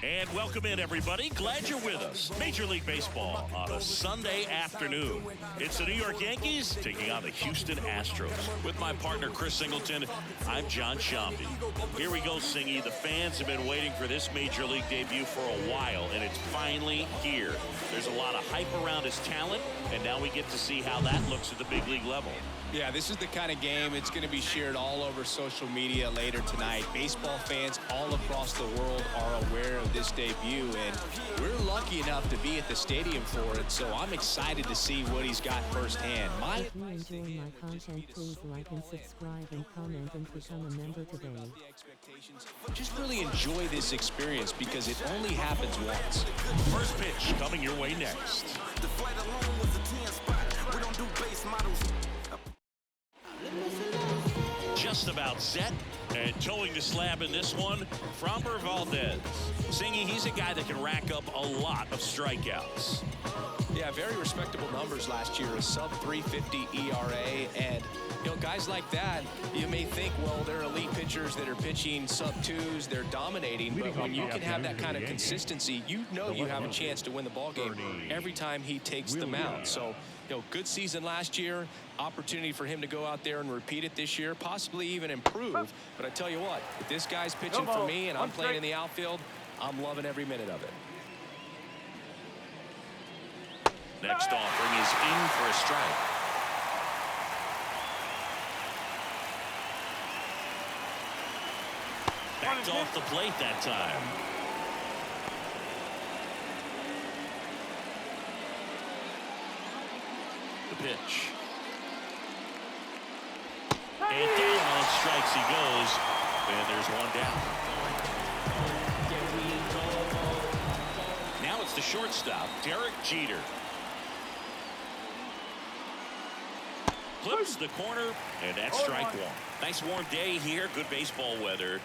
And welcome in, everybody. Glad you're with us. Major League Baseball on a Sunday afternoon. It's the New York Yankees taking on the Houston Astros. With my partner, Chris Singleton, I'm John Shambi. Here we go, Singy. The fans have been waiting for this Major League debut for a while, and it's finally here. There's a lot of hype around his talent, and now we get to see how that looks at the big league level. Yeah, this is the kind of game it's going to be shared all over social media later tonight. Baseball fans all across the world are aware of this debut, and we're lucky enough to be at the stadium for it, so I'm excited to see what he's got firsthand. If you enjoy my content, please like and subscribe and comment and become a member today. Just really enjoy this experience because it only happens once. First pitch coming your way next. The flight alone was a 10 spot. We don't do base models. Just about set, and towing the slab in this one, Framber Valdez. Singy, he's a guy that can rack up a lot of strikeouts. Yeah, very respectable numbers last year, a sub 350 ERA, and guys like that, you may think, well, they're elite pitchers that are pitching sub twos, they're dominating, but when you can have that kind of consistency, you know you have a chance to win the ball game every time he takes the mound. So, good season last year, opportunity for him to go out there and repeat it this year, possibly even improve. But I tell you what, if this guy's pitching for me and I'm playing in the outfield, I'm loving every minute of it. Next offering is in for a strike. Backed off the plate that time. The pitch. And down on strikes he goes. And there's one down. Now it's the shortstop, Derek Jeter. Clips the corner, and that's strike one. Nice warm day here, good baseball weather.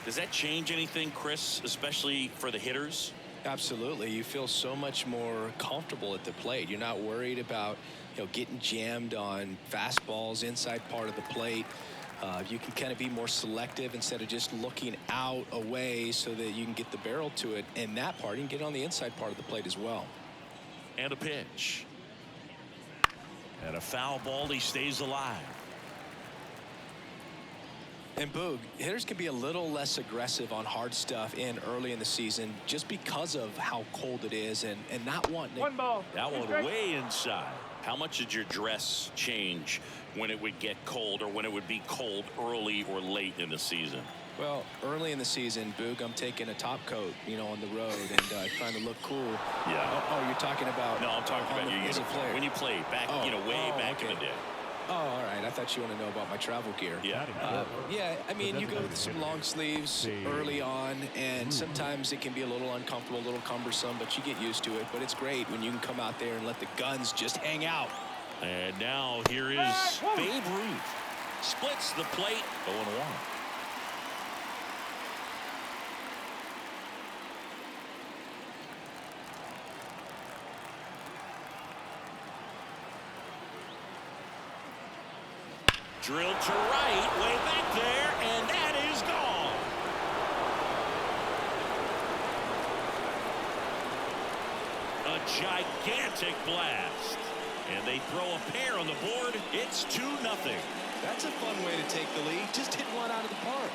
Does that change anything, Chris, especially for the hitters? Absolutely. You feel so much more comfortable at the plate. You're not worried about, getting jammed on fastballs inside part of the plate. You can kind of be more selective instead of just looking out away so that you can get the barrel to it. And that part, you can get on the inside part of the plate as well. And a pitch. And a foul ball, he stays alive. And Boog, hitters can be a little less aggressive on hard stuff early in the season just because of how cold it is and not wanting one ball. That one way inside. How much did your dress change when it would get cold or when it would be cold early or late in the season? Well, early in the season, Boog, I'm taking a top coat, on the road and trying to look cool. Yeah. Oh, you're talking about? No, I'm talking about your uniform. When you played back, way back in the day. Oh, all right. I thought you want to know about my travel gear. Yeah. Yeah, I mean, you go with some long sleeves early on, and sometimes it can be a little uncomfortable, a little cumbersome, but you get used to it. But it's great when you can come out there and let the guns just hang out. And now here is Babe Ruth. Splits the plate, 0-1. Drilled to right, way back there, and that is gone. A gigantic blast. And they throw a pair on the board. It's 2-0. That's a fun way to take the lead. Just hit one out of the park.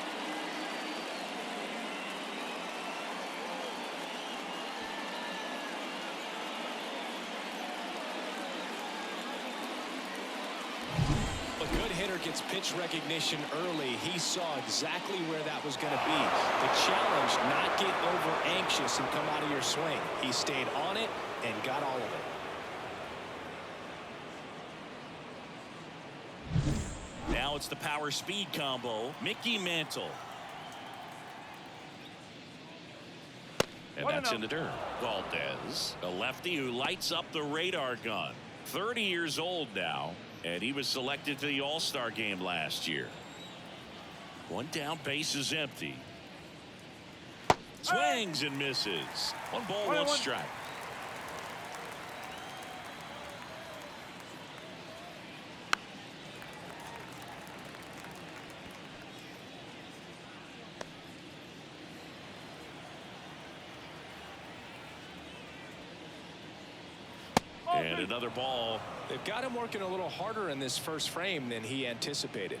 Gets pitch recognition early. He saw exactly where that was going to be. The challenge, not get over anxious and come out of your swing. He stayed on it and got all of it. Now it's the power speed combo. Mickey Mantle. And that's in the dirt. Valdez, a lefty who lights up the radar gun. 30 years old now. And he was selected to the All-Star game last year. One down, base is empty. Swings and misses. 1 ball, 1 strike. And another ball. They've got him working a little harder in this first frame than he anticipated.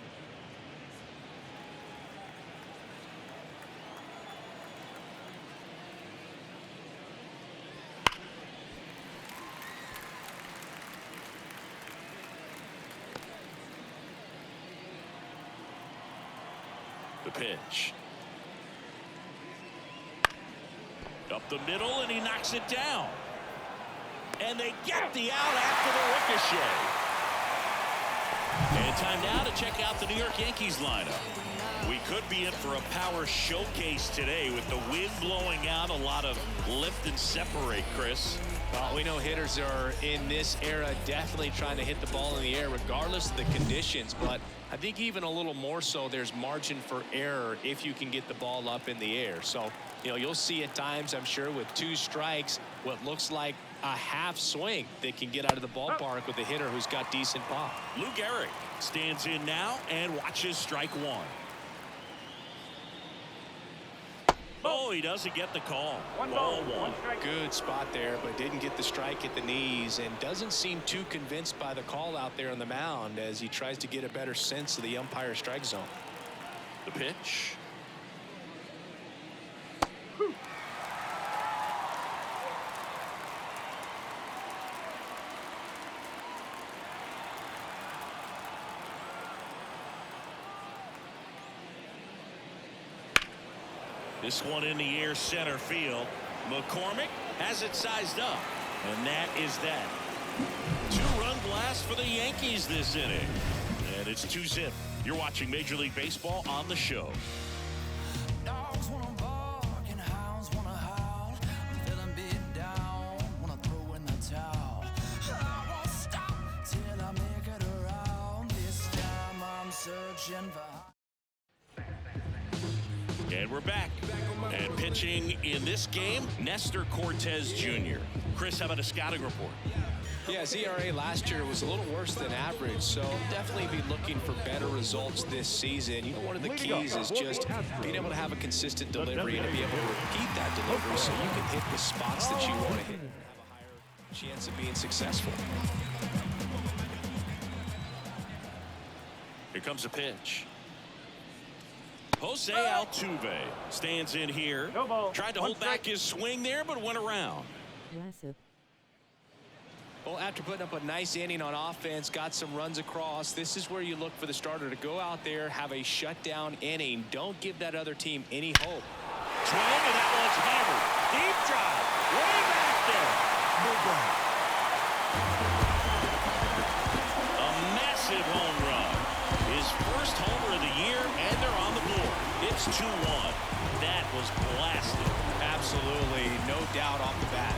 The pitch. Up the middle, and he knocks it down. And they get the out after the ricochet. And time now to check out the New York Yankees lineup. We could be in for a power showcase today with the wind blowing out. A lot of lift and separate, Chris. Well, we know hitters are in this era definitely trying to hit the ball in the air regardless of the conditions, but I think even a little more so there's margin for error if you can get the ball up in the air. So, you'll see at times, I'm sure, with 2 strikes, what looks like a half swing that can get out of the ballpark with a hitter who's got decent pop. Lou Gehrig stands in now and watches strike 1. Oh, he doesn't get the call. Ball 1. Good spot there, but didn't get the strike at the knees and doesn't seem too convinced by the call out there on the mound as he tries to get a better sense of the umpire strike zone. The pitch. This one in the air, center field. McCormick has it sized up, and that is that. 2-run blast for the Yankees this inning, and it's 2-zip. You're watching Major League Baseball on the show. Dogs wanna bark and hounds wanna howl. I'm feeling beat down, wanna throw in the towel. I won't stop till I make it around. This time I'm searching for. And we're back. And pitching in this game, Nestor Cortez Jr. Chris, how about a scouting report? Yeah, his ERA last year was a little worse than average, so definitely be looking for better results this season. One of the keys is just being able to have a consistent delivery and to be able to repeat that delivery so you can hit the spots that you want to hit and have a higher chance of being successful. Here comes a pitch. Jose Altuve stands in here. Tried to hold back his swing there, but went around. Aggressive. Well, after putting up a nice inning on offense, got some runs across, this is where you look for the starter to go out there, have a shutdown inning. Don't give that other team any hope. Swing, and that one's hammered. Deep drive. Way back there. A massive home run. His first homer of the year, and they're on the board. It's 2-1. That was blasted. Absolutely, no doubt off the bat.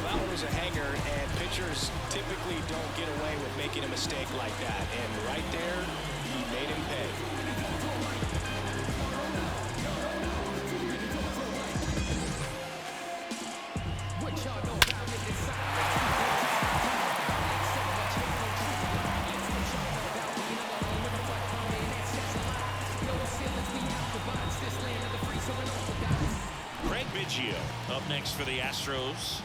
That one was a hanger, and pitchers typically don't get away with making a mistake like that. And right there, he made him pay. Up next for the Astros.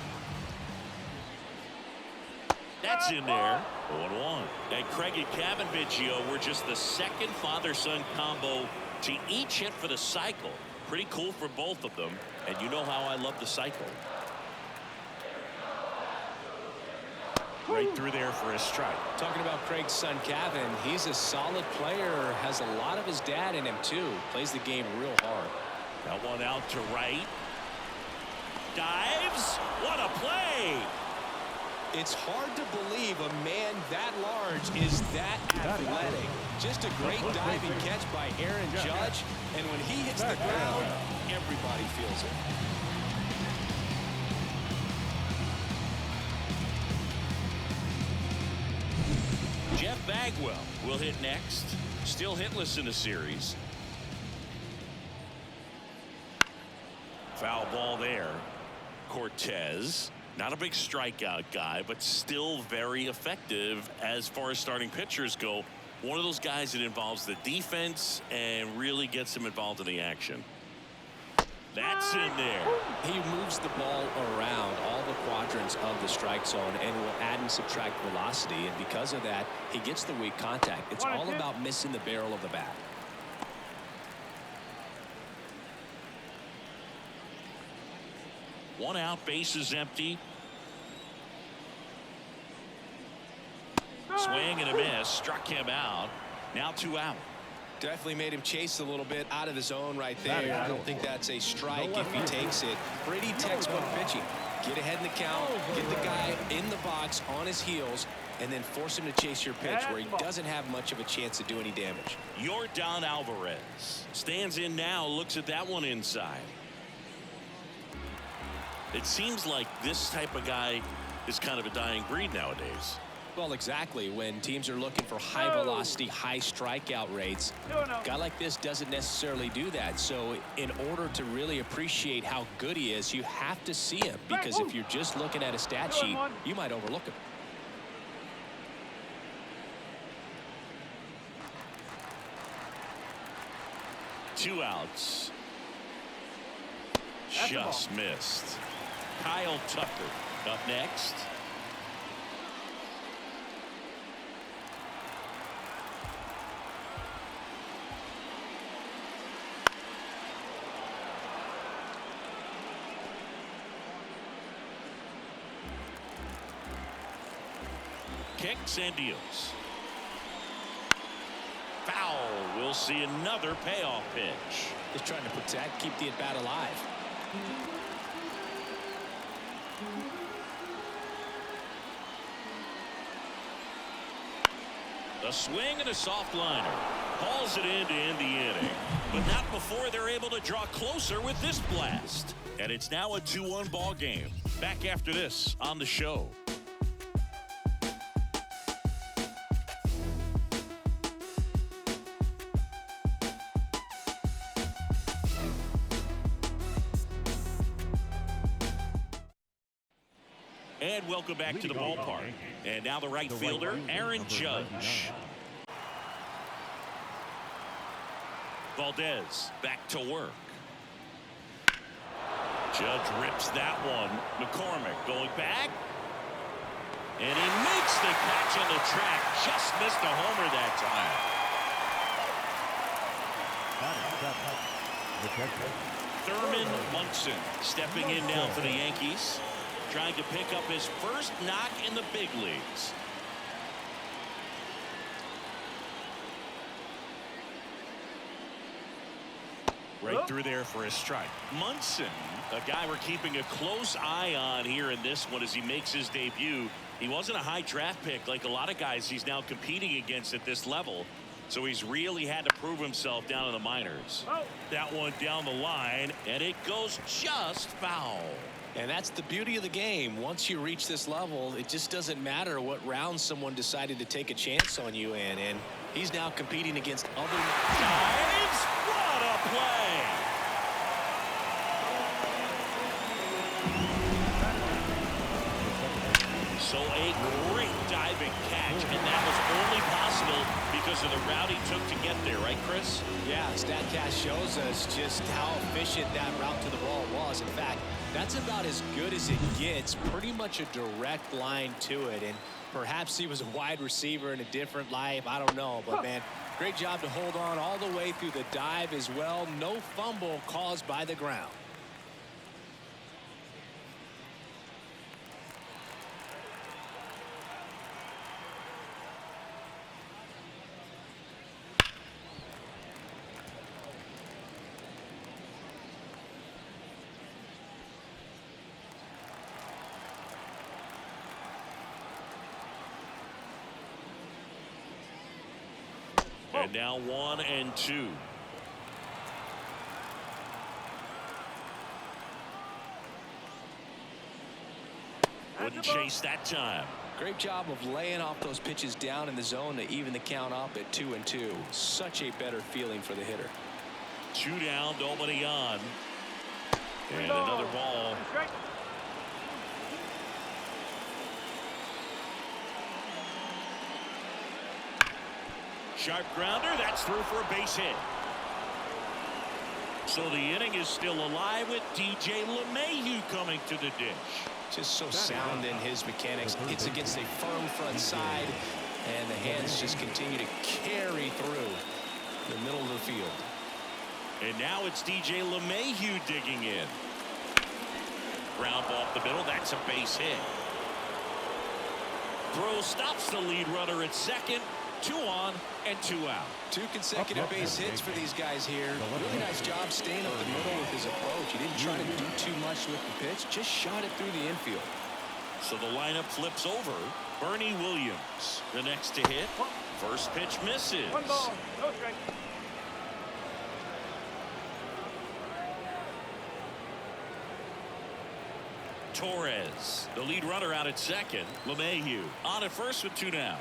That's in there. 0-1. And Craig and Kevin Biggio were just the second father-son combo to each hit for the cycle. Pretty cool for both of them. And you know how I love the cycle. Right through there for a strike. Talking about Craig's son, Kevin, he's a solid player, has a lot of his dad in him, too. Plays the game real hard. That one out to right. Dives. What a play. It's hard to believe a man that large is that athletic. Just a great diving catch by Aaron Judge. And when he hits the ground, everybody feels it. Jeff Bagwell will hit next. Still hitless in the series. Foul ball there. Cortez, not a big strikeout guy, but still very effective as far as starting pitchers go. One of those guys that involves the defense and really gets him involved in the action. That's in there. He moves the ball around all the quadrants of the strike zone and will add and subtract velocity. And because of that, he gets the weak contact. It's all about missing the barrel of the bat. One out, base is empty. Swing and a miss, struck him out. Now 2 out. Definitely made him chase a little bit out of the zone right there. I don't think that's a strike if he takes it. Pretty textbook pitching. Get ahead in the count, get the guy in the box on his heels, and then force him to chase your pitch where he doesn't have much of a chance to do any damage. Yordan Alvarez stands in now, looks at that one inside. It seems like this type of guy is kind of a dying breed nowadays. Well, exactly. When teams are looking for high velocity, high strikeout rates, a guy like this doesn't necessarily do that. So in order to really appreciate how good he is, you have to see him, because if you're just looking at a stat sheet, you might overlook him. Two outs. Just missed. Kyle Tucker up next. Kicks and deals. Foul. We'll see another payoff pitch. Just trying to protect, keep the at-bat alive. A swing and a soft liner. Hauls it in to end the inning. But not before they're able to draw closer with this blast. And it's now a 2-1 ball game. Back after this on the show. And welcome back to the ballpark. And now the right fielder, Aaron Judge. Valdez back to work. Judge rips that one. McCormick going back. And he makes the catch on the track. Just missed a homer that time. Thurman Munson stepping in now for the Yankees, trying to pick up his first knock in the big leagues. Right through there for a strike. Munson, a guy we're keeping a close eye on here in this one as he makes his debut. He wasn't a high draft pick like a lot of guys he's now competing against at this level. So he's really had to prove himself down in the minors. That one down the line, and it goes just foul. And that's the beauty of the game. Once you reach this level, it just doesn't matter what round someone decided to take a chance on you in. And he's now competing against other guys. What a play! So a great diving catch, and that was only possible because of the route he took to get there, right, Chris? Yeah, StatCast shows us just how efficient that route to the ball was. In fact, that's about as good as it gets. Pretty much a direct line to it, and perhaps he was a wide receiver in a different life. I don't know, but man, great job to hold on all the way through the dive as well. No fumble caused by the ground. And now 1-2. Wouldn't chase that time. Great job of laying off those pitches down in the zone to even the count up at 2-2. Such a better feeling for the hitter. 2 down, nobody on. And another ball. sharp grounder. That's through for a base hit. So the inning is still alive with DJ LeMahieu coming to the dish. Just so sound in his mechanics. Hits against a firm front side, and the hands just continue to carry through the middle of the field. And now it's DJ LeMahieu digging in. Ground ball up the middle. That's a base hit. Throw stops the lead runner at second. 2 on and 2 out. 2 consecutive base hits for these guys here. Really nice job staying up the middle with his approach. He didn't try to do too much with the pitch. Just shot it through the infield. So the lineup flips over. Bernie Williams, the next to hit. First pitch misses. 1 ball, no strike. Torres, the lead runner out at second. LeMahieu on at first with 2 down.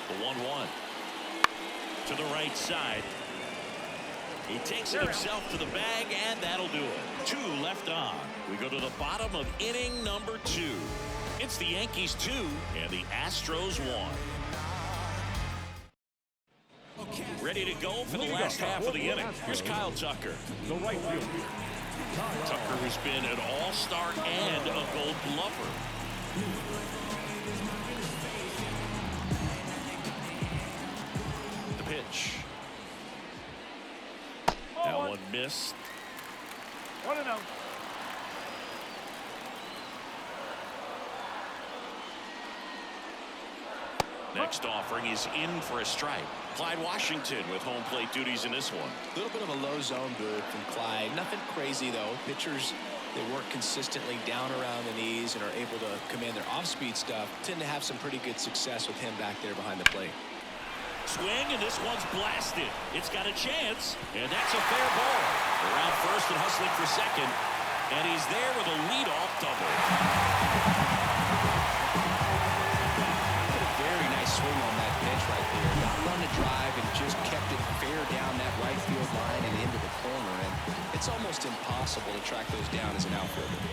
The 1-1 to the right side. He takes it himself to the bag, and that'll do it. 2 left on. We go to the bottom of inning number 2. It's the Yankees 2 and the Astros 1. Ready to go for the last half of the inning. Here's Kyle Tucker. The right field. Tucker has been an all-star and a Gold Glover. The pitch. That one missed. 1-0. Next offering is in for a strike. Clyde Washington with home plate duties in this one. A little bit of a low zone boot from Clyde. Nothing crazy, though. Pitchers, they work consistently down around the knees and are able to command their off-speed stuff. Tend to have some pretty good success with him back there behind the plate. Swing, and this one's blasted. It's got a chance, and that's a fair ball. Around first and hustling for second, and he's there with a leadoff double. Very nice swing on that pitch right there. Not run to drive and just kept it fair down that right field line and into the corner. And it's almost impossible to track those down as an outfielder.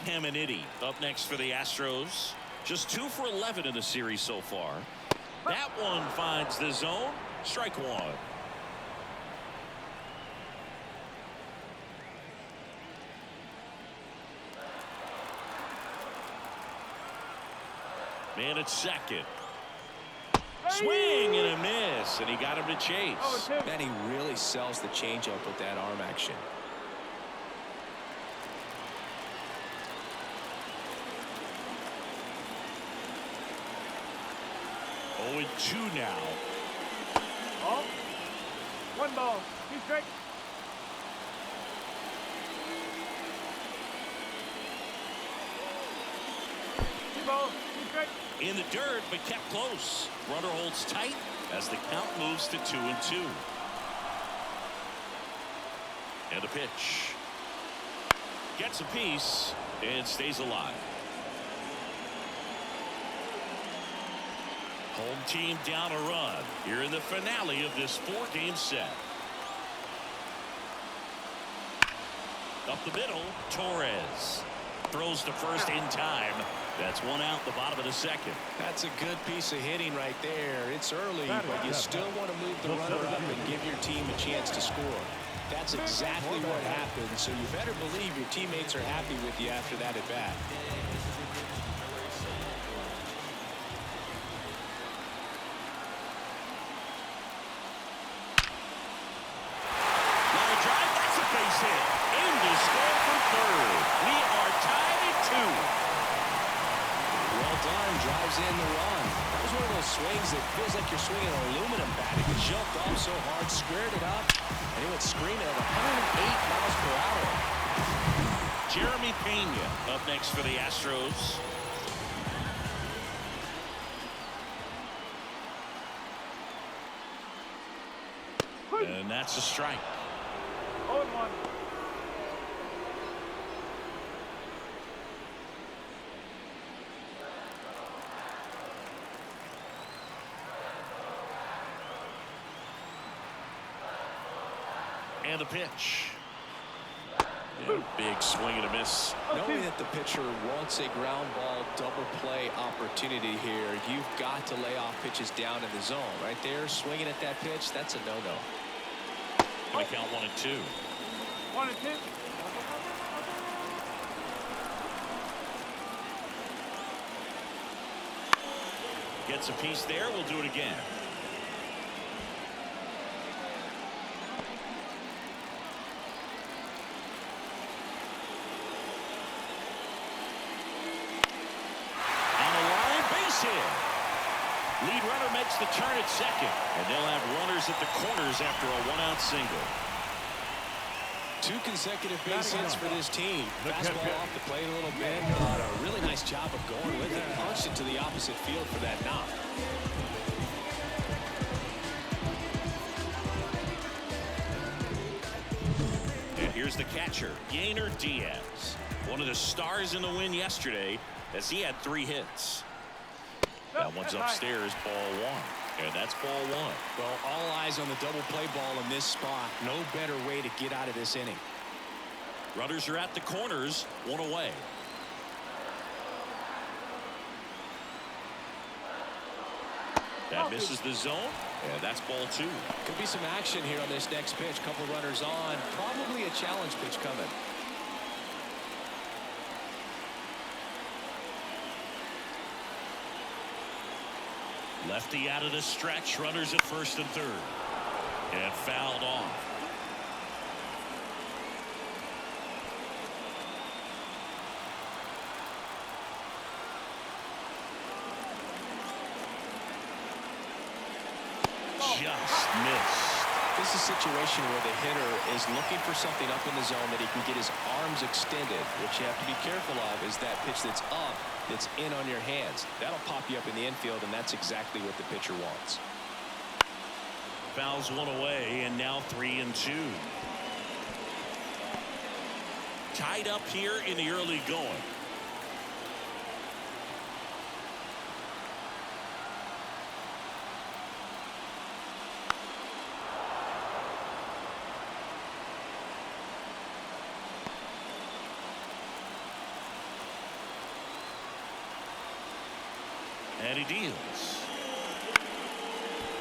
Caminiti up next for the Astros. Just 2 for 11 in the series so far. That one finds the zone. Strike 1. Man at second. Swing and a miss, and he got him to chase. And he really sells the changeup with that arm action. 0-2 now. Oh. 1 ball, 2 strikes. In the dirt, but kept close. Runner holds tight as the count moves to 2-2. And a pitch. Gets a piece and stays alive. Home team down a run here in the finale of this 4-game set. Up the middle, Torres throws to first in time. That's 1 out, the bottom of the second. That's a good piece of hitting right there. It's early, but you still want to move the runner up and give your team a chance to score. That's exactly what happened, so you better believe your teammates are happy with you after that at bat. Line drive, that's a base hit. Aim to score from third. We are tied at 2. Well done, drives in the run. That was one of those swings that feels like you're swinging an aluminum bat. It jumped off so hard, squared it up, and it went screaming at 108 miles per hour. Jeremy Pena up next for the Astros. And that's a strike. 0-1. And the pitch. Yeah, big swing and a miss. Knowing that the pitcher wants a ground ball double play opportunity here, you've got to lay off pitches down in the zone. Right there, swinging at that pitch, that's a no-no. Going to count 1-2. 1-2. Gets a piece there. We'll do it again. Lead runner makes the turn at second, and they'll have runners at the corners after a one-out single. 2 consecutive base hits for this team. Fastball off the plate a little bit, but a really nice job of going with it. Punched it to the opposite field for that knock. And here's the catcher, Yainer Diaz. One of the stars in the win yesterday, as he had 3 hits. That one's upstairs, ball 1. And that's ball 1. Well, all eyes on the double play ball in this spot. No better way to get out of this inning. Runners are at the corners, 1 away. That misses the zone, and that's ball 2. Could be some action here on this next pitch. Couple runners on. Probably a challenge pitch coming. Lefty out of the stretch, runners at first and third. And fouled off. Just missed. This is a situation where the hitter is looking for something up in the zone that he can get his arms extended. What you have to be careful of is that pitch that's up, that's in on your hands. That'll pop you up in the infield, and that's exactly what the pitcher wants. Fouls 1 away, and now 3-2. Tied up here in the early going. And he deals.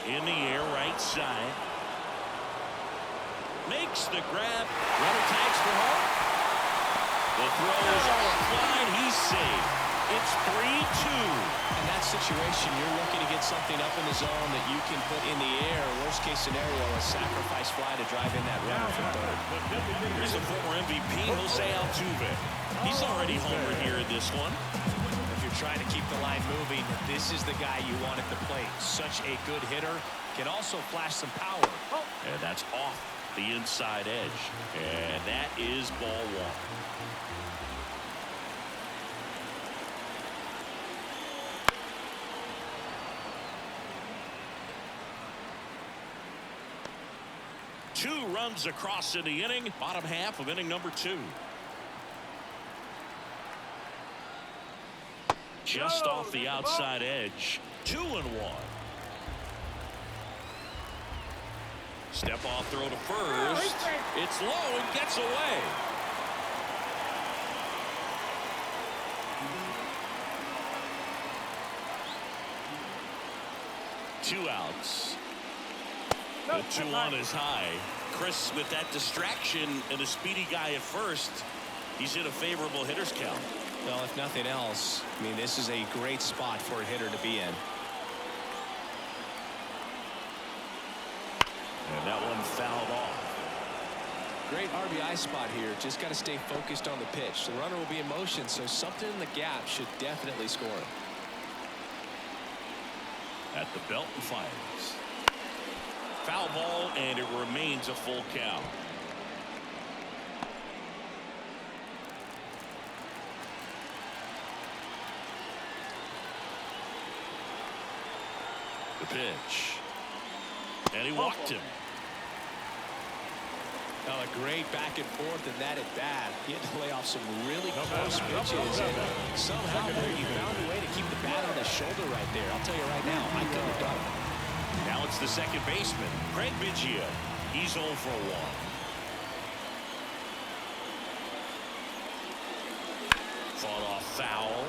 In the air, right side. Makes the grab. Runner tags for home. The throw is offline. He's safe. It's 3-2. In that situation, you're looking to get something up in the zone that you can put in the air. Worst case scenario, a sacrifice fly to drive in that runner for third. Here's the former MVP, Jose Altuve. He's already homered here in this one. Trying to keep the line moving. This is the guy you want at the plate. Such a good hitter. Can also flash some power. And that's off the inside edge. And that is ball 1. Two runs across in the inning. Bottom half of inning number 2. Just off the outside edge. 2-1. Step off throw to first. It's low and gets away. Two outs. The 2-1 is high. Chris, with that distraction and a speedy guy at first, he's in a favorable hitter's count. Well, if nothing else, I mean, this is a great spot for a hitter to be in. And that one fouled off. Great RBI spot here. Just got to stay focused on the pitch. The runner will be in motion, so something in the gap should definitely score him. At the belt and fires. Foul ball, and it remains a full count. The pitch. And he walked him. Oh, a great back and forth, and that at bat. He had to lay off some really close pitches, and somehow he found a way to keep the bat on his shoulder right there. I'll tell you right now, I couldn't have done it. Now it's the second baseman, Craig Biggio. He's 0 for 1. foul.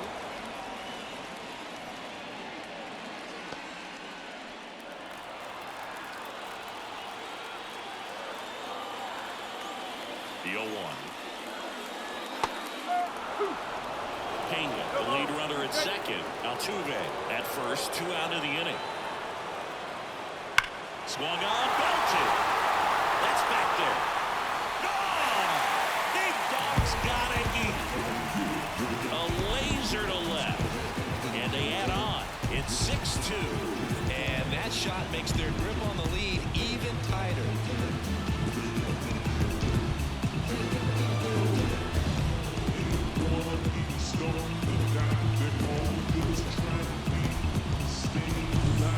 The 0-1. Pena, the lead runner at second. Altuve at first, 2 out of the inning. Swung on, belted. That's back there. Gone! Big Dog's gotta eat. A laser to left. And they add on. It's 6-2. And that shot makes their grip on the lead even tighter.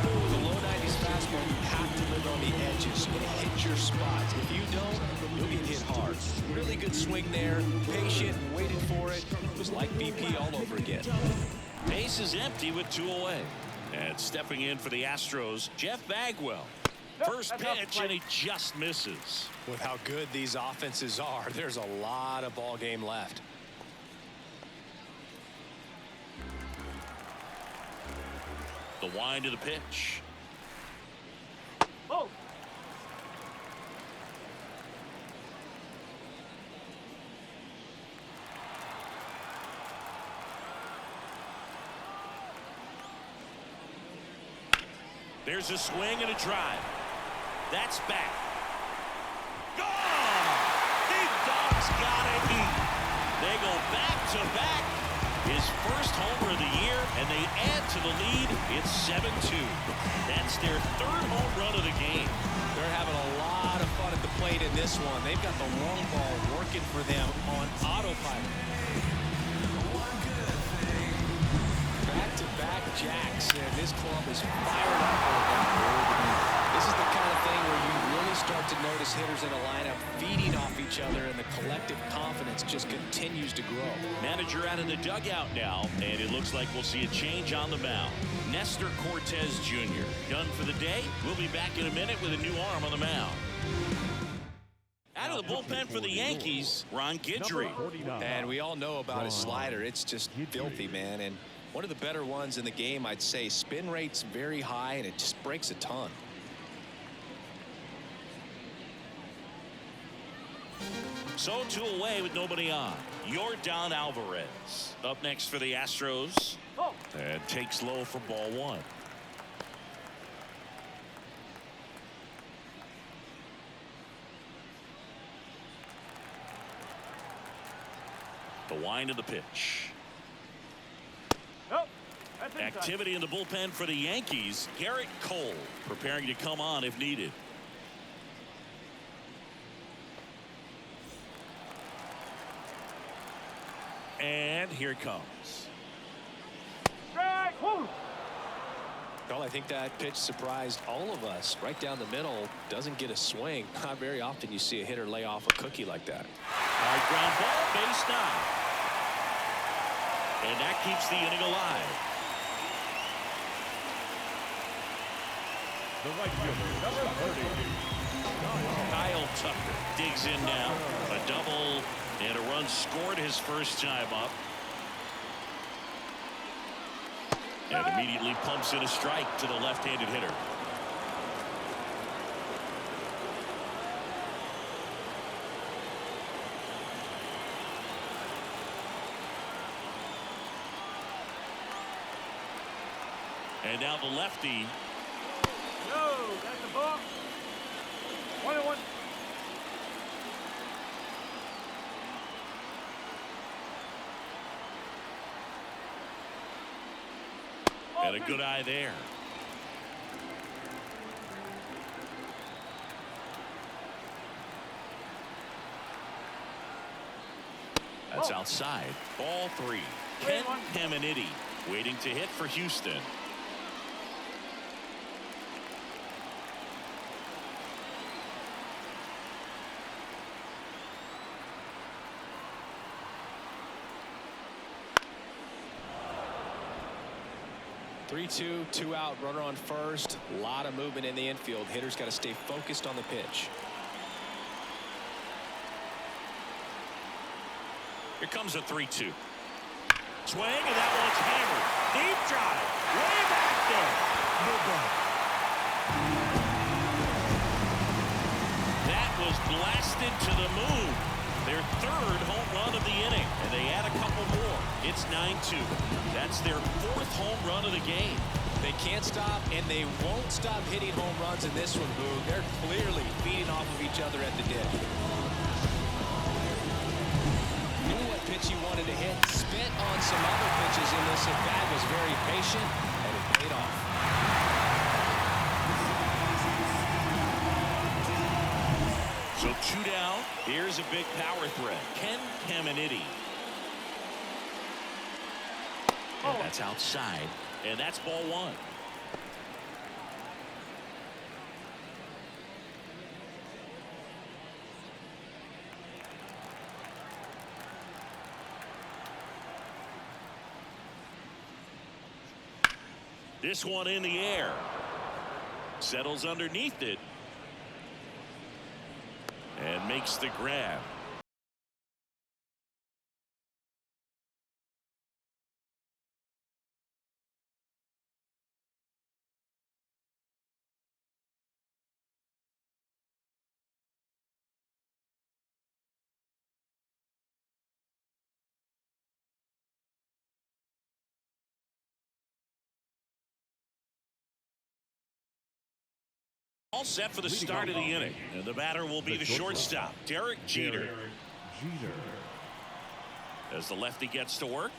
With a low 90s fastball, you have to live on the edges and hit your spots. If you don't, you'll get hit hard. Really good swing there. Patient, waited for it. It was like BP all over again. Base is empty with 2 away. And stepping in for the Astros, Jeff Bagwell. First pitch, and he just misses. With how good these offenses are, there's a lot of ball game left. The wind of the pitch. Oh. There's a swing and a drive. That's back. Gone! Big Dog's gotta eat. They go back to back. His first homer of the year, and they add to the lead. It's 7-2. That's their 3rd home run of the game. They're having a lot of fun at the plate in this one. They've got the long ball working for them on autopilot. Back-to-back jacks, and this club is fired up. This is the kind of thing where you really start to notice hitters in a lineup feeding off each other, and the collective confidence just continues to grow. Manager out of the dugout now, and it looks like we'll see a change on the mound. Nestor Cortez Jr. done for the day. We'll be back in a minute with a new arm on the mound. Out of the bullpen for the Yankees, Ron Guidry. And we all know about his slider. It's just filthy, man. And one of the better ones in the game, I'd say. Spin rate's very high, and it just breaks a ton. So 2 away with nobody on. Yordan Alvarez up next for the Astros. And takes low for ball 1. The wind of the pitch. Nope. That's inside. Activity in the bullpen for the Yankees. Garrett Cole preparing to come on if needed. And here it comes. Strike. Woo. Well, I think that pitch surprised all of us. Right down the middle, doesn't get a swing. Not very often you see a hitter lay off a cookie like that. Hard ground ball, base 9. And that keeps the inning alive. The right fielder, number 30. Kyle Tucker digs in now. A double and a run scored his first time up. And immediately pumps in a strike to the left-handed hitter. And now the lefty. No, that's the ball. 1-1. And a good eye there. That's outside. Ball 3. Ken Caminiti waiting to hit for Houston. Three-two, 2 out, runner on first. A lot of movement in the infield. Hitters got to stay focused on the pitch. Here comes a 3-2. Swing, and that one's hammered. Deep drive. Way back there. No ball. That was blasted to the moon. Their third home run of the inning, and they add a couple more. It's 9-2. That's their fourth home run of the game. They can't stop, and they won't stop hitting home runs in this one, Boo. They're clearly feeding off of each other at the dip. Knew what pitch he wanted to hit. Spent on some other pitches in this at-bat. Was very patient, and it paid off. So 2 down. Here's a big power threat. Ken Caminiti. And that's outside. And that's ball 1. This one in the air. Settles underneath it. And makes the grab. All set for the start of the inning. And the batter will be the shortstop, Derek Jeter. As the lefty gets to work.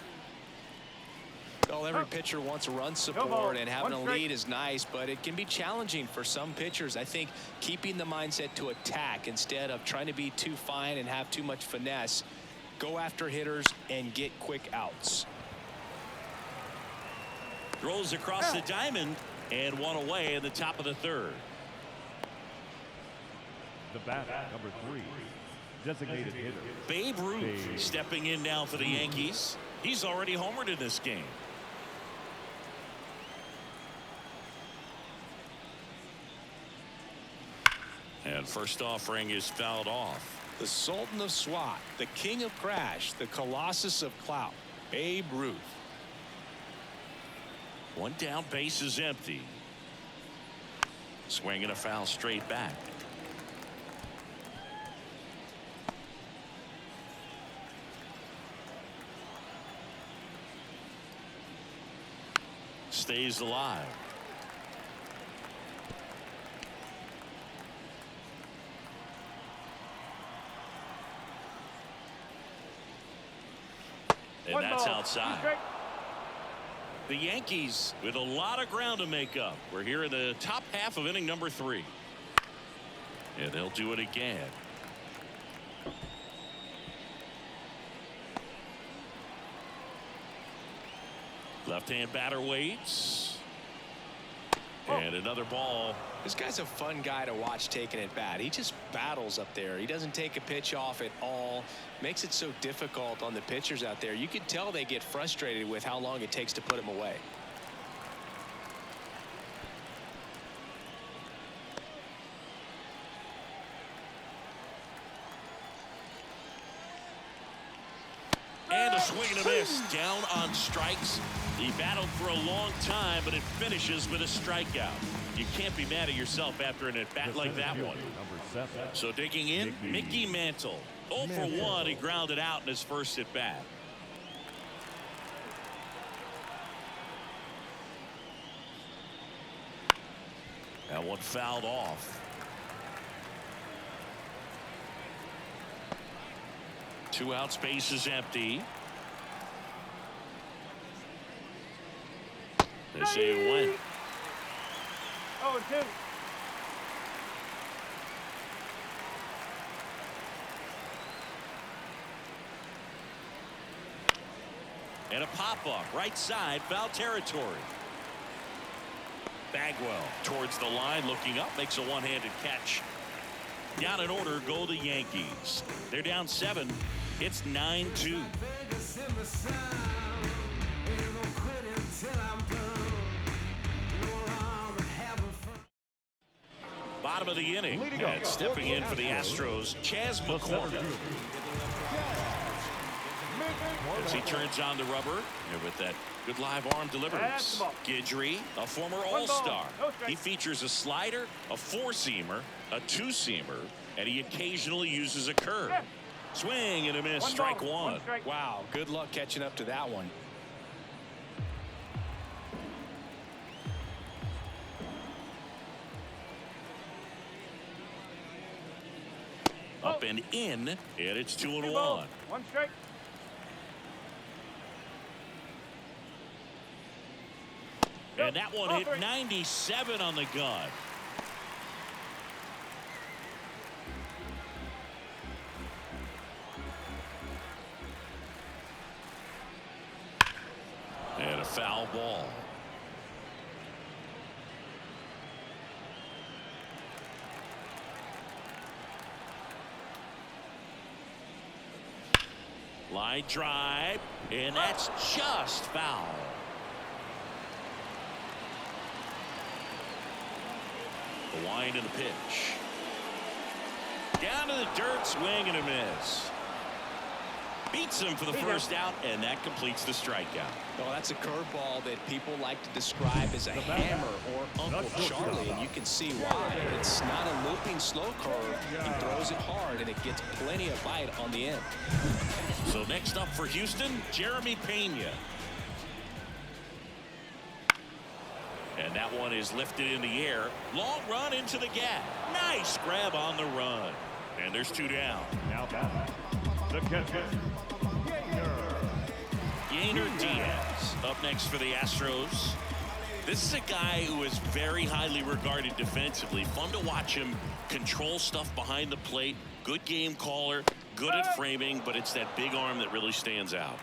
Well, every pitcher wants run support, and having a lead is nice, but it can be challenging for some pitchers. I think keeping the mindset to attack instead of trying to be too fine and have too much finesse. Go after hitters and get quick outs. Throws across the diamond and one away in the top of the third. The batter, number 3, designated hitter. Babe Ruth stepping in now for the Yankees. He's already homered in this game. And first offering is fouled off. The Sultan of SWAT, the King of Crash, the Colossus of Clout, Babe Ruth. One down, base is empty. Swinging a foul straight back. Stays alive. And that's outside. The Yankees with a lot of ground to make up. We're here in the top half of inning number 3. And they'll do it again. Left-hand batter waits. And another ball. This guy's a fun guy to watch taking at bat. He just battles up there. He doesn't take a pitch off at all. Makes it so difficult on the pitchers out there. You can tell they get frustrated with how long it takes to put him away. And a swing and a miss. Down on strikes. He battled for a long time, but it finishes with a strikeout. You can't be mad at yourself after an at-bat like that one. So digging in, Mickey Mantle. 0 for 1. He grounded out in his first at-bat. That one fouled off. 2 outs, base is empty. They say it went. 0-2. And a pop-up right side, foul territory. Bagwell towards the line, looking up, makes a one-handed catch. Down in order go the Yankees. They're down 7. It's 9-2. Bottom of the inning, and stepping in for the Astros, Chas McCormick. As he turns on the rubber, and with that good live arm delivers. Guidry, a former All-Star. He features a slider, a four-seamer, a two-seamer, and he occasionally uses a curve. Swing and a miss, strike one. Wow, good luck catching up to that one. Up and in, and it's 2-1. One strike. And that one hit 97 on the gun. And a foul ball. Line drive, and that's just foul. The wind and the pitch. Down to the dirt, swing and a miss. Beats him for the first out, and that completes the strikeout. Well, that's a curveball that people like to describe as a hammer or Uncle Charlie, and you can see why. It's not a looping slow curve. He throws it hard, and it gets plenty of bite on the end. So next up for Houston, Jeremy Pena. And that one is lifted in the air. Long run into the gap. Nice grab on the run. And there's two down. Now back. The catcher, Yainer Diaz up next for the Astros. This is a guy who is very highly regarded defensively. Fun to watch him control stuff behind the plate. Good game caller. Good at framing, but it's that big arm that really stands out.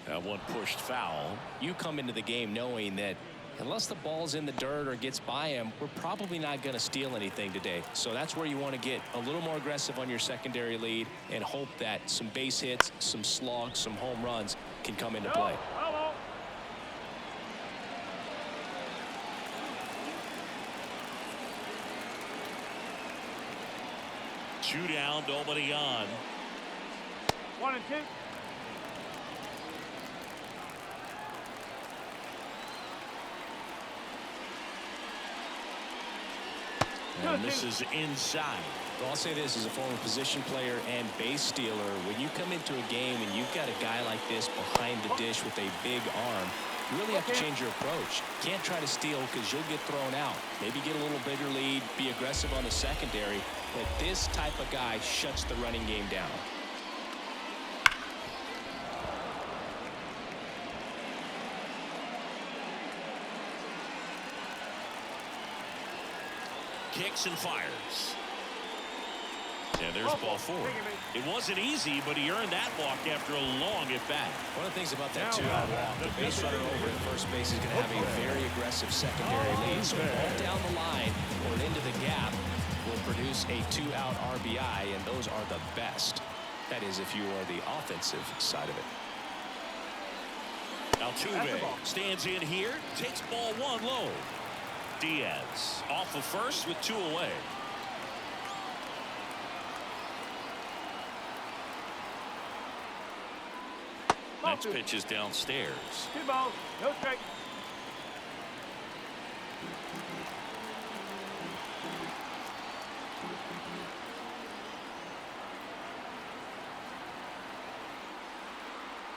That one pushed foul. You come into the game knowing that unless the ball's in the dirt or gets by him, we're probably not going to steal anything today. So that's where you want to get a little more aggressive on your secondary lead and hope that some base hits, some slugs, some home runs can come into play. Two down, nobody on. 1 and 2. And this is inside. Well, I'll say this as a former position player and base stealer. When you come into a game and you've got a guy like this behind the dish with a big arm, you really have to change your approach. Can't try to steal because you'll get thrown out. Maybe get a little bigger lead, be aggressive on the secondary. But this type of guy shuts the running game down. Kicks and fires. And there's ball four. It wasn't easy, but he earned that walk after a long at-bat. One of the things about that two-out walk, the base runner over at first base is going to have a very aggressive secondary lead. So ball down the line or into the gap will produce a two-out RBI, and those are the best. That is if you are the offensive side of it. Altuve stands in here, takes ball one low. Diaz off of first with two away. Next pitch is downstairs. 2 balls, no strike.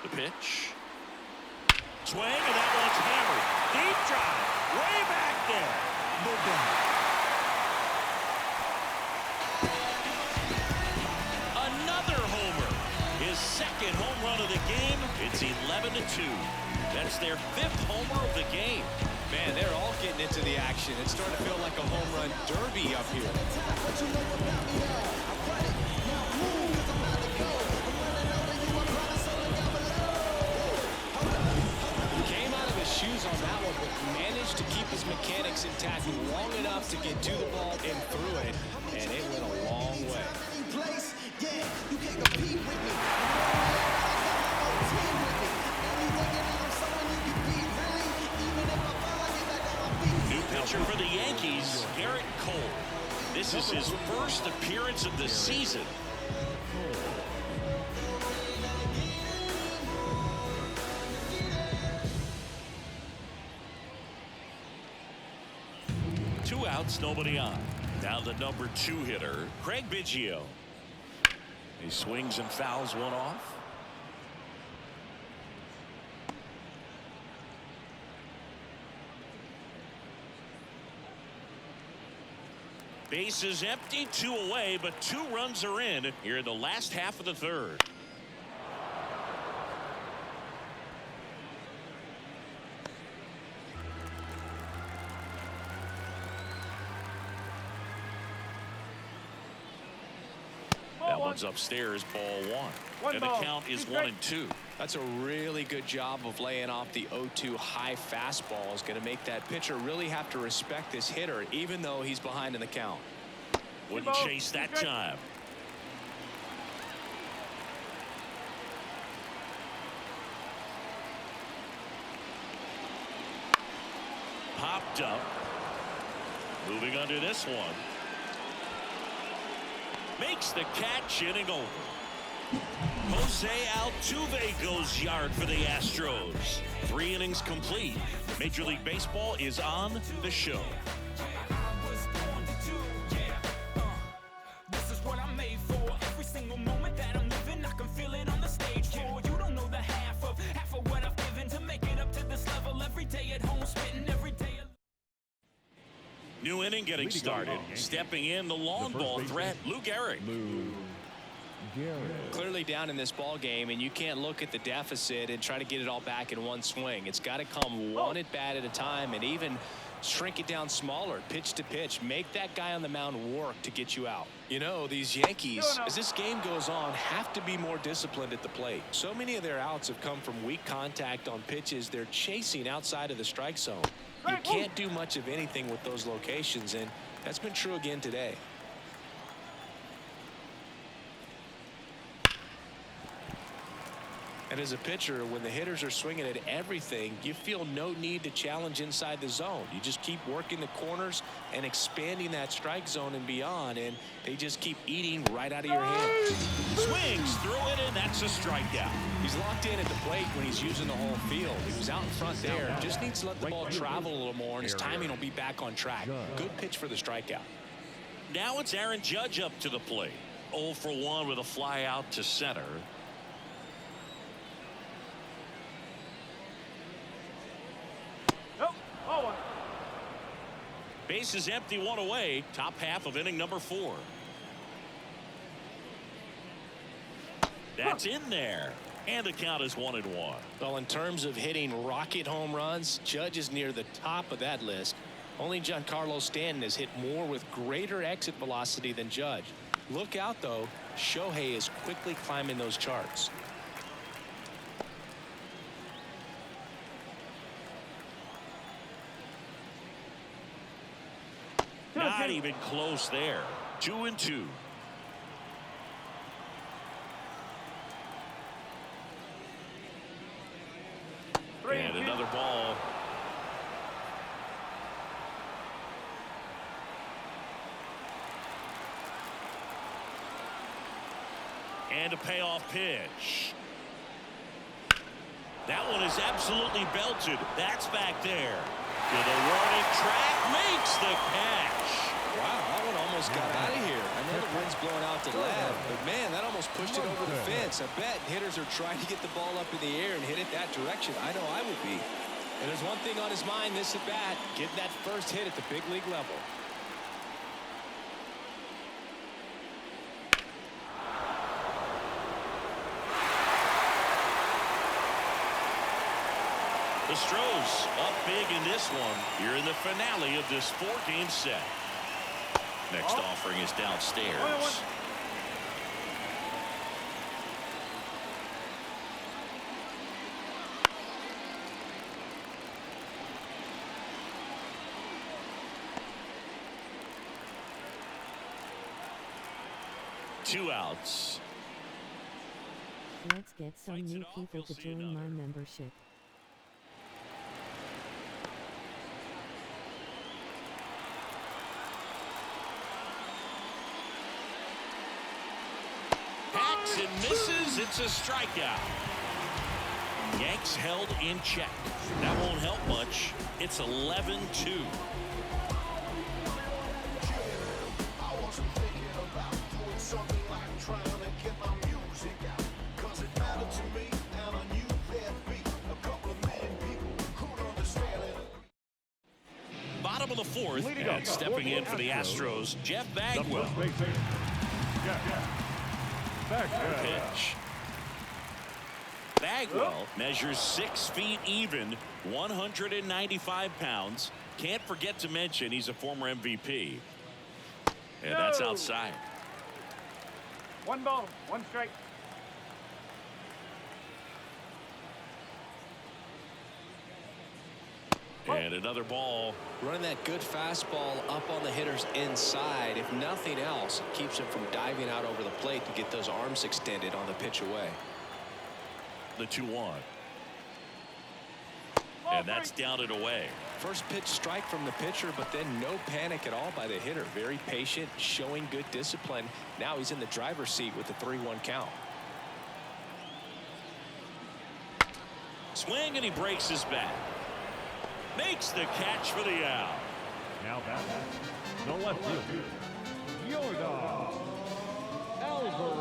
The pitch. Swing, and that one's hammered. Deep drive. Way back there. No doubt. Another homer. His second home run of the game. It's 11-2. That's their 5th homer of the game. Man, they're all getting into the action. It's starting to feel like a home run derby up here. Came out of his shoes on that one, but managed to keep his mechanics intact long enough to get to the ball and through it, and it went a long way. New pitcher for the Yankees, Garrett Cole. This is his first appearance of the season. Two outs, nobody on. Now the number 2 hitter, Craig Biggio. He swings and fouls one off. Base is empty, 2 away, but 2 runs are in here in the last half of the third. That one's upstairs, ball 1. And the count is 1-2. That's a really good job of laying off the 0-2 high fastball. Is going to make that pitcher really have to respect this hitter, even though he's behind in the count. Wouldn't chase that time. Popped up. Moving under this one. Makes the catch, inning over. Jose Altuve goes yard for the Astros. 3 innings complete. Major League Baseball is on the show. This is what I'm made for. Every single moment that I'm living, I can feel it on the stage floor. You don't know the half of what I've given to make it up to this level. Every day at home, spitting every day. New inning getting started. Stepping in, the long ball threat, Lou Gehrig. Clearly down in this ball game, and you can't look at the deficit and try to get it all back in one swing. It's got to come one at bat at a time, and even shrink it down smaller, pitch to pitch. Make that guy on the mound work to get you out. You know, these Yankees, as this game goes on, have to be more disciplined at the plate. So many of their outs have come from weak contact on pitches they're chasing outside of the strike zone. You can't do much of anything with those locations, and that's been true again today. And as a pitcher, when the hitters are swinging at everything, you feel no need to challenge inside the zone. You just keep working the corners and expanding that strike zone and beyond, and they just keep eating right out of your hands. Swings through it, and that's a strikeout. He's locked in at the plate when he's using the whole field. He was out in front there. Just needs to let the ball travel a little more, and his timing will be back on track. Good pitch for the strikeout. Now it's Aaron Judge up to the plate. 0 for 1 with a fly out to center. Base is empty, 1 away. Top half of inning number 4. That's in there. And the count is 1-1. Well, in terms of hitting rocket home runs, Judge is near the top of that list. Only Giancarlo Stanton has hit more with greater exit velocity than Judge. Look out, though. Shohei is quickly climbing those charts. Not even close there. 2-2. And another ball. And a payoff pitch. That one is absolutely belted. That's back there. To the warning track, makes the catch. Wow, that one almost got out of here. I know the wind's blowing out to left, but man, that almost pushed it over the fence. I bet hitters are trying to get the ball up in the air and hit it that direction. I know I would be. And there's one thing on his mind this at bat, get that first hit at the big league level. The Stros up big in this one. You're in the finale of this 4-game set. Next offering is downstairs. Two outs. Let's get some new people to join my membership. Hacks and misses. It's a strikeout. Yanks held in check. That won't help much. It's 11-2. Bottom of the fourth, and stepping in for the Astros, Jeff Bagwell. Pitch. Bagwell measures 6 feet even, 195 pounds. Can't forget to mention he's a former MVP. And that's outside. 1 ball, 1 strike. And another ball. Running that good fastball up on the hitter's inside. If nothing else, it keeps him from diving out over the plate to get those arms extended on the pitch away. The 2-1. And that's down and away. First pitch strike from the pitcher, but then no panic at all by the hitter. Very patient, showing good discipline. Now he's in the driver's seat with the 3-1 count. Swing, and he breaks his bat. Makes the catch for the out. Now back. The left fielder, Yordan Alvarez.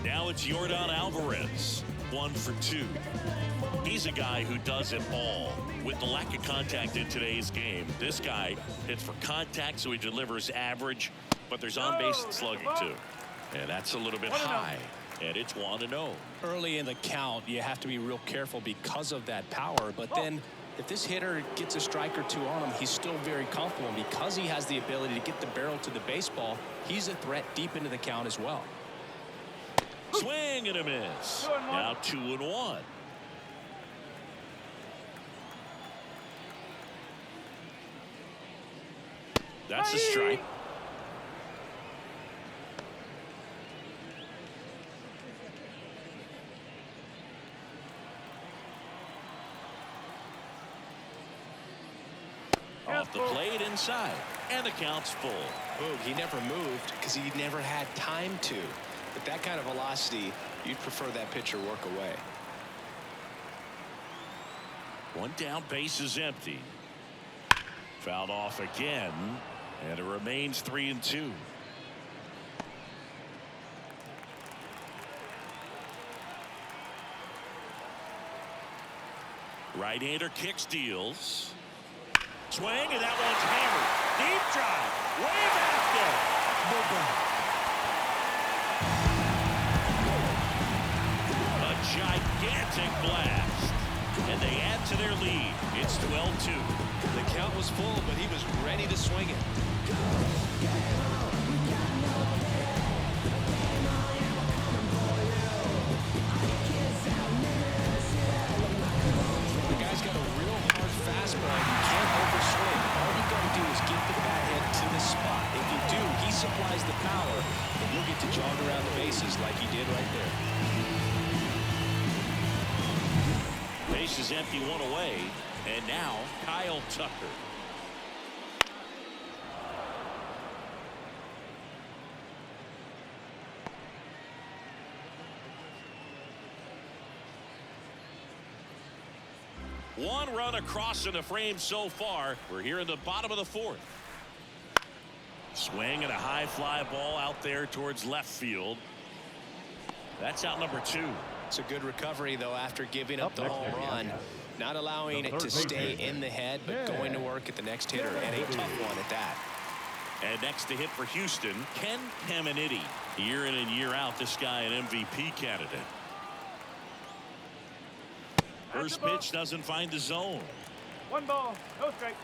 Now it's Yordan Alvarez. 1 for 2. He's a guy who does it all. With the lack of contact in today's game, this guy hits for contact, so he delivers average, but there's on-base slugging too. And that's a little bit high. And it's 1-0. Early in the count, you have to be real careful because of that power. But then if this hitter gets a strike or two on him, he's still very comfortable. And because he has the ability to get the barrel to the baseball, he's a threat deep into the count as well. Swing and a miss. Now 2-1. That's a strike. Off the plate inside, and the count's full. Oh, he never moved because he never had time to. But that kind of velocity, you'd prefer that pitcher work away. 1 down, base is empty. Fouled off again, and it remains 3-2. Right-hander kicks, deals. Swing, and that one's hammered. Deep drive. Way back there. A gigantic blast. And they add to their lead. It's 12-2. The count was full, but he was ready to swing it. The guy's got a real hard fastball. You can't overswing. All you got to do is get the bat head to the spot. If you do, he supplies the power, and you'll get to jog around the bases like he did right there. Base is empty, 1 away, and now Kyle Tucker. One run across in the frame so far. We're here in the bottom of the 4th. Swing and a high fly ball out there towards left field. That's out number 2. It's a good recovery, though, after giving up the home run. Not allowing it to stay in the head, but going to work at the next hitter, and a tough one at that. And next to hit for Houston, Ken Caminiti. Year in and year out, this guy an MVP candidate. First pitch doesn't find the zone. 1 ball, no strike.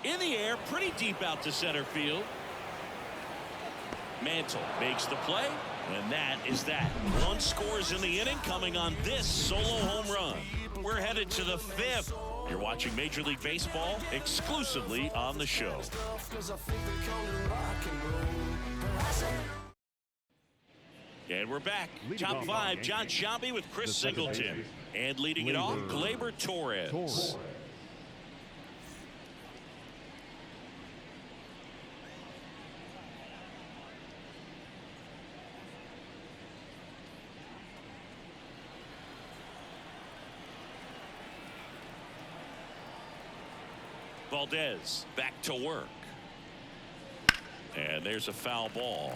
In the air, pretty deep out to center field. Mantle makes the play, and that is that. 1 scores in the inning, coming on this solo home run. We're headed to the 5th. You're watching Major League Baseball exclusively on the show. And we're back. Top 5, John Sciambi with Chris Singleton. And leading it off, Gleyber Torres. Valdez back to work. And there's a foul ball.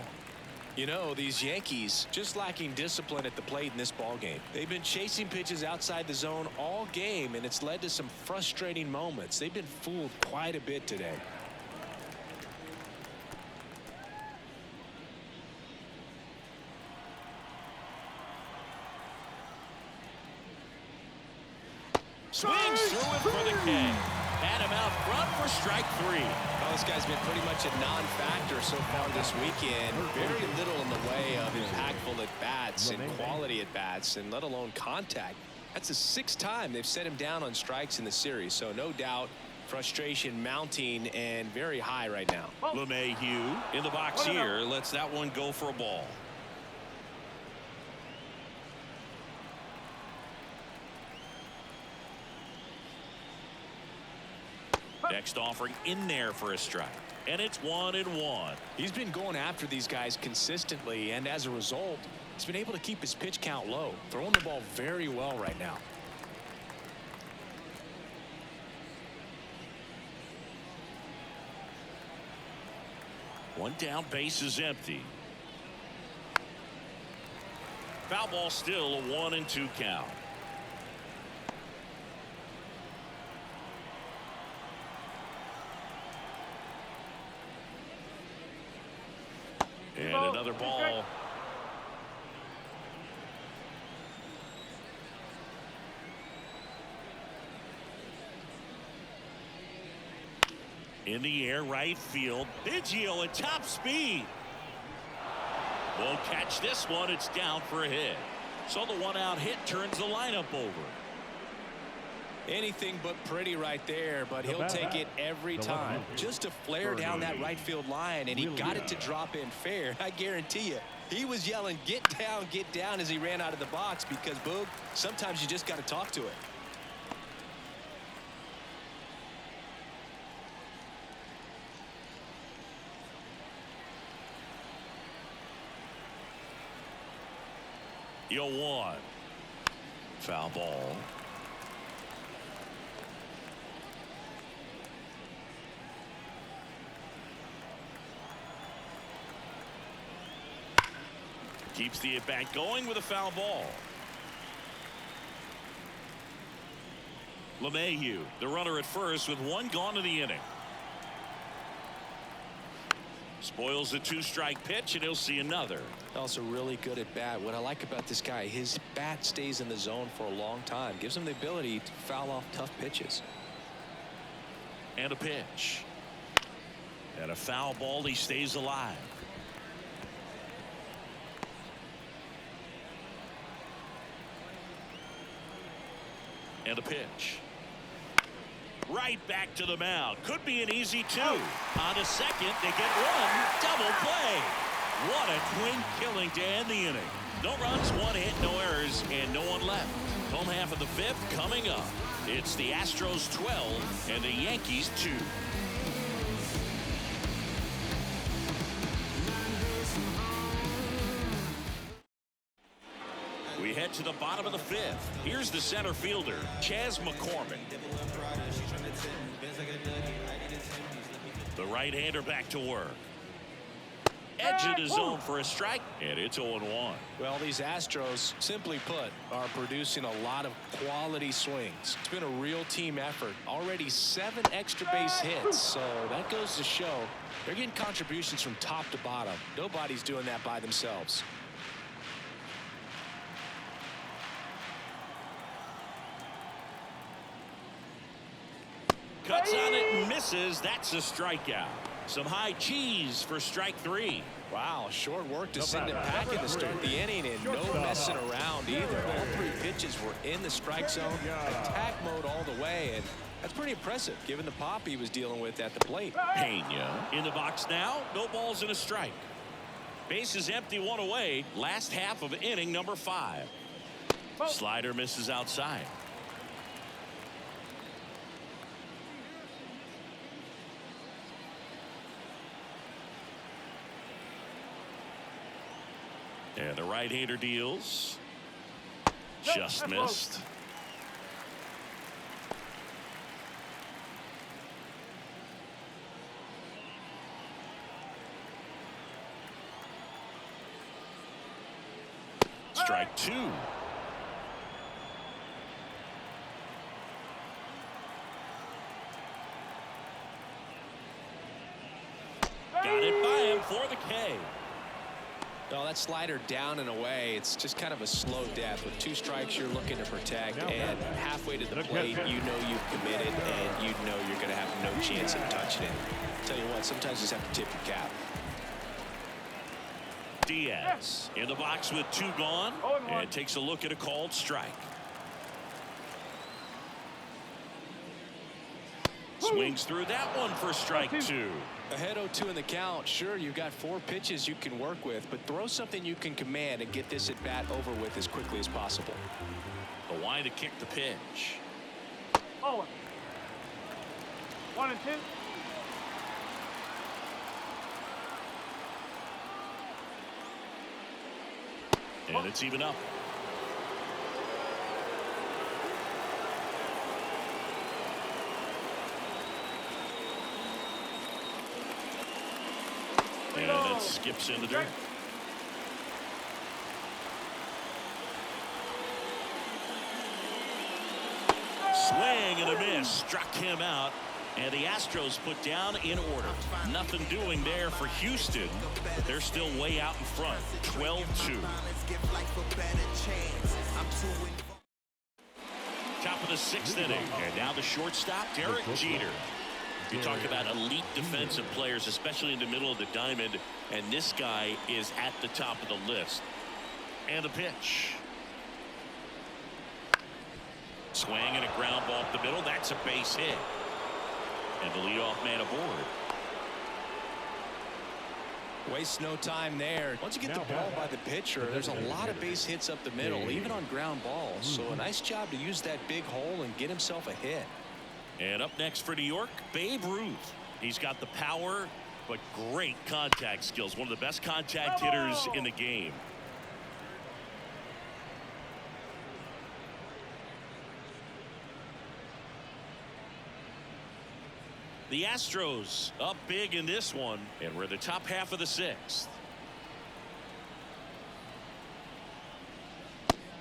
You know, these Yankees just lacking discipline at the plate in this ball game. They've been chasing pitches outside the zone all game, and it's led to some frustrating moments. They've been fooled quite a bit today. Swings through it for the K. Had him out front for strike 3. Well, this guy's been pretty much a non-factor so far this weekend. Very little in the way of impactful at-bats and quality at-bats, and let alone contact. That's the 6th time they've set him down on strikes in the series, so no doubt frustration mounting and very high right now. LeMahieu in the box here lets that one go for a ball. Next offering in there for a strike, and it's 1-1. He's been going after these guys consistently, and as a result, he's been able to keep his pitch count low, throwing the ball very well right now. One down, base is empty. Foul ball, still a 1-2 count. And another ball. In the air, right field. Biggio at top speed. Won't catch this one. It's down for a hit. So the one-out hit turns the lineup over. Anything but pretty right there, but he'll take it every time. Just a flare down that right field line, and he got it to drop in fair. I guarantee you, he was yelling, get down, as he ran out of the box, because, Boog, sometimes you just got to talk to it. Yo, 1. Foul ball. Keeps the at-bat going with a foul ball. LeMahieu, the runner at first with 1 gone to the inning. Spoils the 2-strike pitch, and he'll see another. Also really good at bat. What I like about this guy, his bat stays in the zone for a long time. Gives him the ability to foul off tough pitches. And a pitch. And a foul ball. He stays alive. And a pitch. Right back to the mound. Could be an easy 2. On a second, they get 1. Double play. What a twin killing to end the inning. No runs, 1 hit, no errors, and no one left. Home half of the 5th coming up. It's the Astros 12 and the Yankees 2. We head to the bottom of the 5th. Here's the center fielder, Chas McCormick. The right-hander back to work. Edge of the zone for a strike, and it's 0-1. Well, these Astros, simply put, are producing a lot of quality swings. It's been a real team effort. Already 7 extra base hits, so that goes to show they're getting contributions from top to bottom. Nobody's doing that by themselves. Cuts on it and misses. That's a strikeout. Some high cheese for strike 3. Wow, short work to send it packing to start the inning, and no messing around either. All 3 pitches were in the strike zone, attack mode all the way, and that's pretty impressive given the pop he was dealing with at the plate. Pena in the box now. No balls and a strike. Base is empty, 1 away. Last half of inning number 5. Slider misses outside. And the right-hander deals. Just missed. strike two. Got it by him for the K. No, that slider down and away. It's just kind of a slow death. With 2 strikes, you're looking to protect, and halfway to the plate, you know you've committed, and you know you're going to have no chance of touching it. Tell you what, sometimes you just have to tip your cap. Diaz in the box with 2 gone, and takes a look at a called strike. Swings through that one for strike 2. Ahead 0-2 in the count. Sure, you've got 4 pitches you can work with, but throw something you can command and get this at bat over with as quickly as possible. The line to kick the pitch. Oh. 1 and 2. And it's even up. And it skips in the dirt. Swing and a miss. Struck him out. And the Astros put down in order. Nothing doing there for Houston. But they're still way out in front. 12-2. Top of the 6th inning. And now the shortstop, Derek Jeter. You talk about elite defensive players, especially in the middle of the diamond, and this guy is at the top of the list. And the pitch. Swing and a ground ball up the middle. That's a base hit. And the leadoff man aboard. Waste no time there. Once you get the ball by the pitcher, there's a lot of base hits up the middle, even on ground balls. So a nice job to use that big hole and get himself a hit. And up next for New York, Babe Ruth. He's got the power, but great contact skills. One of the best contact hitters in the game. The Astros up big in this one, and we're in the top half of the 6th.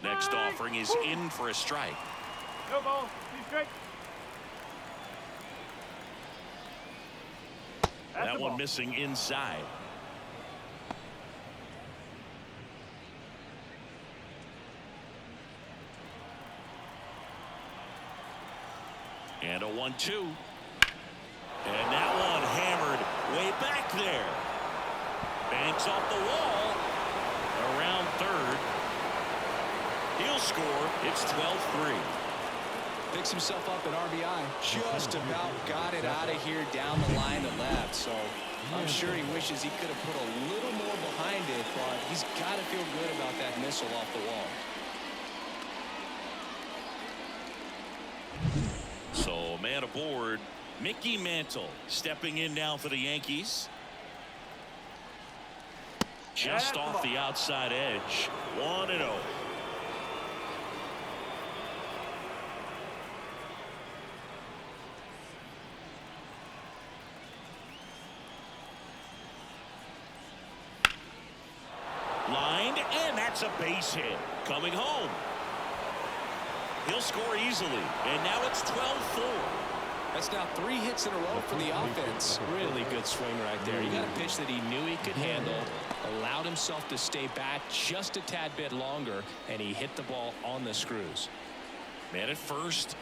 Next offering is in for a strike. No ball. 2 strikes. That one missing inside. And a 1-2. And that one hammered way back there. Banks off the wall. Around third. He'll score. It's 12-3. Picks himself up an RBI. Just about got it out of here down the line to left. So I'm sure he wishes he could have put a little more behind it, but he's got to feel good about that missile off the wall. So man aboard, Mickey Mantle stepping in now for the Yankees. Just off the outside edge. 1-0. Lined, and that's a base hit. Coming home. He'll score easily, and now it's 12-4. That's now 3 hits in a row for the offense. Really good swing right there. He got a pitch that he knew he could handle, allowed himself to stay back just a tad bit longer, and he hit the ball on the screws. Man at first,